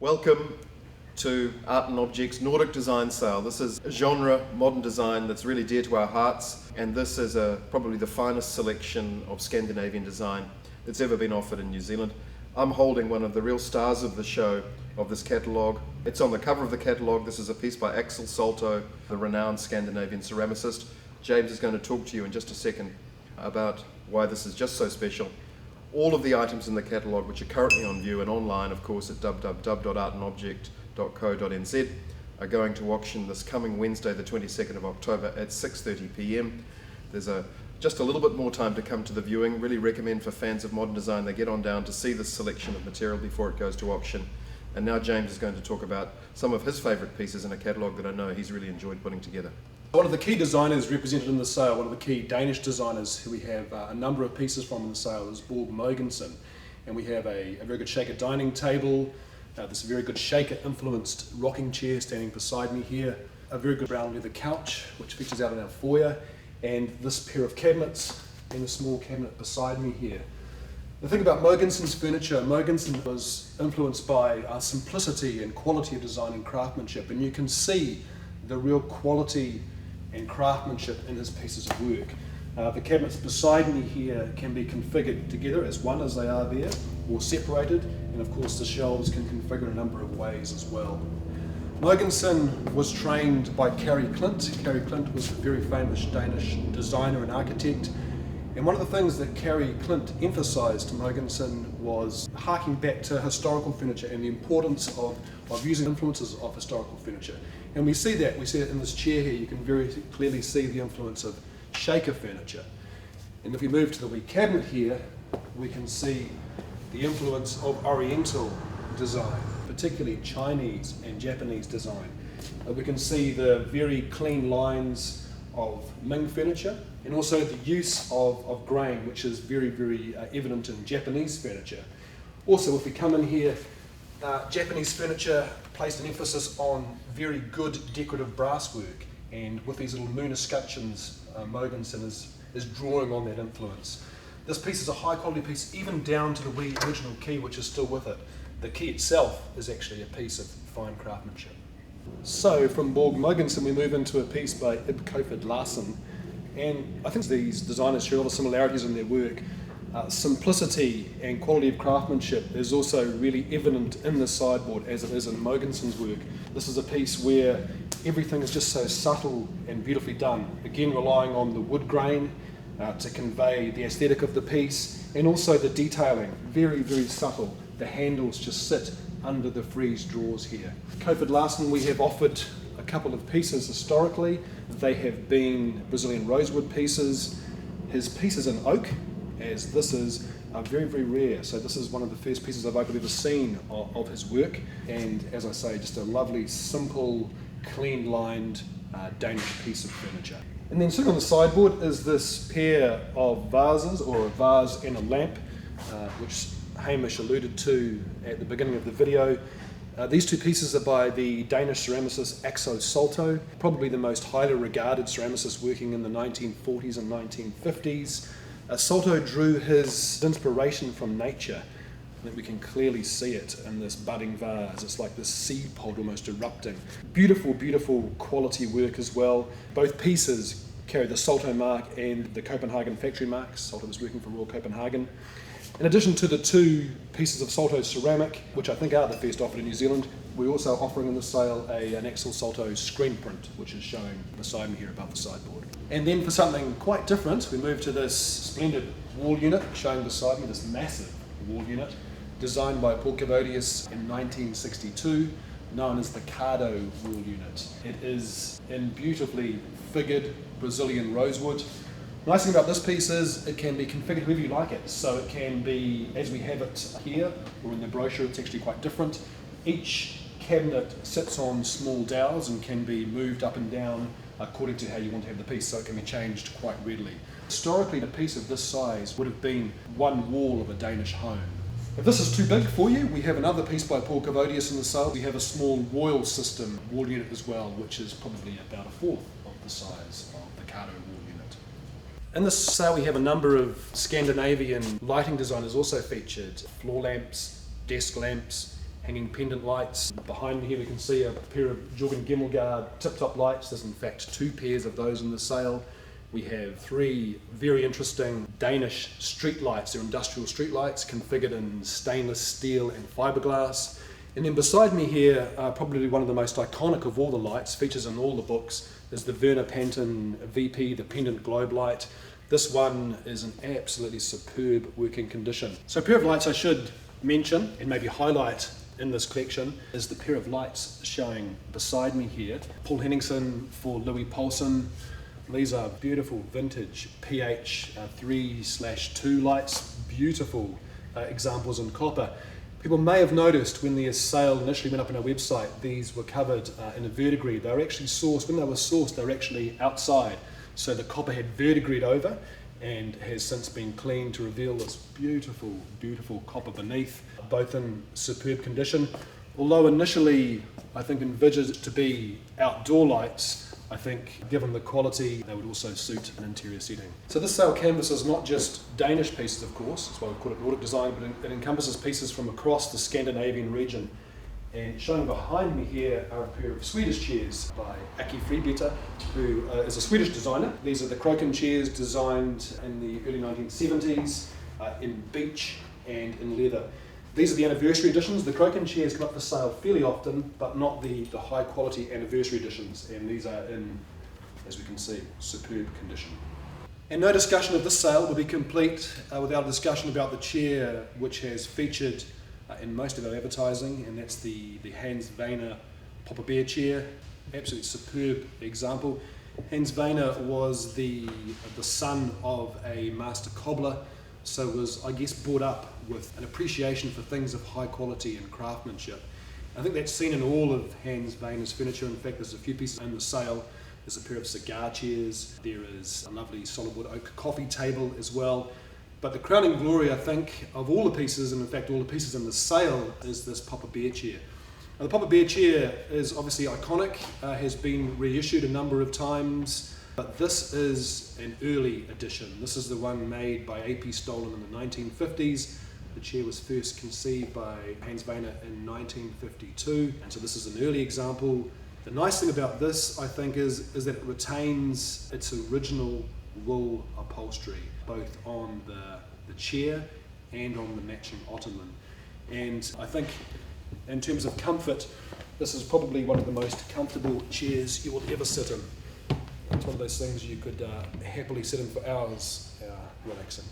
Welcome to Art+Object's Nordic Design sale. This is a genre, modern design, that's really dear to our hearts, and this is probably the finest selection of Scandinavian design that's ever been offered in New Zealand. I'm holding one of the real stars of the show, of this catalogue. It's on the cover of the catalogue. This is a piece by Axel Salto, the renowned Scandinavian ceramicist. James is going to talk to you in just a second about why this is just so special. All of the items in the catalogue, which are currently on view and online, of course, at www.artandobject.co.nz, are going to auction this coming Wednesday, the 22nd of October at 6:30 p.m. There's just a little bit more time to come to the viewing. Really recommend for fans of modern design they get on down to see this selection of material before it goes to auction. And now James is going to talk about some of his favourite pieces in a catalogue that I know he's really enjoyed putting together. One of the key designers represented in the sale, one of the key Danish designers who we have a number of pieces from in the sale is Borge Mogensen. And we have a very good shaker dining table, this very good shaker influenced rocking chair standing beside me here, a very good brown leather couch which features out in our foyer, and this pair of cabinets and a small cabinet beside me here. The thing about Mogensen's furniture, Mogensen was influenced by simplicity and quality of design and craftsmanship, and you can see the real quality and craftsmanship in his pieces of work. The cabinets beside me here can be configured together as one as they are there, or separated, and of course the shelves can configure in a number of ways as well. Mogensen was trained by Kari Klint. Kari Klint was a very famous Danish designer and architect, and one of the things that Kari Klint emphasised to Mogensen was harking back to historical furniture and the importance of using influences of historical furniture. And we see it in this chair here. You can very clearly see the influence of shaker furniture. And if we move to the wee cabinet here, we can see the influence of Oriental design, particularly Chinese and Japanese design. We can see the very clean lines of Ming furniture, and also the use of grain, which is very evident in Japanese furniture. Also, if we come in here, Japanese furniture placed an emphasis on very good decorative brasswork, and with these little moon escutcheons, Mogensen is drawing on that influence. This piece is a high quality piece, even down to the wee original key which is still with it. The key itself is actually a piece of fine craftsmanship. So from Borge Mogensen we move into a piece by Kofod Larsen, and I think these designers share a lot of similarities in their work. Simplicity and quality of craftsmanship is also really evident in the sideboard as it is in Mogensen's work. This is a piece where everything is just so subtle and beautifully done, again relying on the wood grain to convey the aesthetic of the piece, and also the detailing, very subtle. The handles just sit under the frieze drawers here. Kofod Larsen, we have offered a couple of pieces historically. They have been Brazilian rosewood pieces. His pieces in oak, as this is, are very rare. So this is one of the first pieces of oak I've ever seen of his work. And as I say, just a lovely, simple, clean lined Danish piece of furniture. And then sitting on the sideboard is this pair of vases, or a vase and a lamp, which Hamish alluded to at the beginning of the video. These two pieces are by the Danish ceramicist Axel Salto, probably the most highly regarded ceramicist working in the 1940s and 1950s. Salto drew his inspiration from nature. I think we can clearly see it in this budding vase. It's like this seed pod almost erupting. Beautiful quality work as well. Both pieces carry the Salto mark and the Copenhagen factory marks. Salto was working for Royal Copenhagen. In addition to the two pieces of Salto ceramic, which I think are the first offered in New Zealand, we're also offering in the sale an Axel Salto screen print, which is showing beside me here above the sideboard. And then for something quite different, we move to this splendid wall unit showing beside me, this massive wall unit, designed by Poul Cadovius in 1962, known as the Cardo wall unit. It is in beautifully figured Brazilian rosewood. The nice thing about this piece is it can be configured however you like it. So it can be, as we have it here, or in the brochure, it's actually quite different. Each cabinet sits on small dowels and can be moved up and down according to how you want to have the piece, so it can be changed quite readily. Historically, a piece of this size would have been one wall of a Danish home. If this is too big for you, we have another piece by Poul Cadovius in the sale. We have a small Royal System wall unit as well, which is probably about a fourth of the size of the Cardo wall unit. In this sale we have a number of Scandinavian lighting designers also featured. Floor lamps, desk lamps, hanging pendant lights. Behind me here we can see a pair of Jürgen Gimmelgard tip-top lights. There's in fact 2 pairs of those in the sale. We have 3 very interesting Danish street lights. They're industrial street lights configured in stainless steel and fiberglass. And then beside me here, probably one of the most iconic of all the lights, features in all the books, is the Verner Panton VP, the pendant globe light. This one is in absolutely superb working condition. So a pair of lights I should mention and maybe highlight in this collection is the pair of lights showing beside me here. Paul Henningsen for Louis Poulsen. These are beautiful vintage PH 3/2 lights, beautiful examples in copper. People may have noticed when the sale initially went up on our website, these were covered in a verdigris. They were actually sourced, when they were sourced, they were actually outside. So the copper had verdigris over and has since been cleaned to reveal this beautiful, beautiful copper beneath, both in superb condition. Although initially I think envisaged to be outdoor lights, I think given the quality they would also suit an interior setting. So this sale canvas is not just Danish pieces, of course, that's why we call it Nordic design, but it encompasses pieces from across the Scandinavian region. And showing behind me here are a pair of Swedish chairs by Ake Fribytter, who is a Swedish designer. These are the Kroken chairs designed in the early 1970s in beech and in leather. These are the anniversary editions. The Kroken chairs come up for sale fairly often, but not the high quality anniversary editions. And these are in, as we can see, superb condition. And no discussion of this sale will be complete without a discussion about the chair which has featured in most of our advertising, and that's the Hans Verner Papa Bear chair. Absolutely superb example. Hans Verner was the son of a master cobbler, so was, I guess, brought up with an appreciation for things of high quality and craftsmanship. I think that's seen in all of Hans Verner's furniture. In fact, there's a few pieces in the sale. There's a pair of cigar chairs. There is a lovely solid wood oak coffee table as well. But the crowning glory, I think, of all the pieces, and in fact all the pieces in the sale, is this Papa Bear chair. Now, the Papa Bear chair is obviously iconic, has been reissued a number of times, but this is an early edition. This is the one made by A.P. Stolen in the 1950s. The chair was first conceived by Hans Verner in 1952, and so this is an early example. The nice thing about this, I think, is that it retains its original wool upholstery, both on the chair and on the matching ottoman. And I think in terms of comfort, this is probably one of the most comfortable chairs you will ever sit in. It's one of those things you could happily sit in for hours relaxing.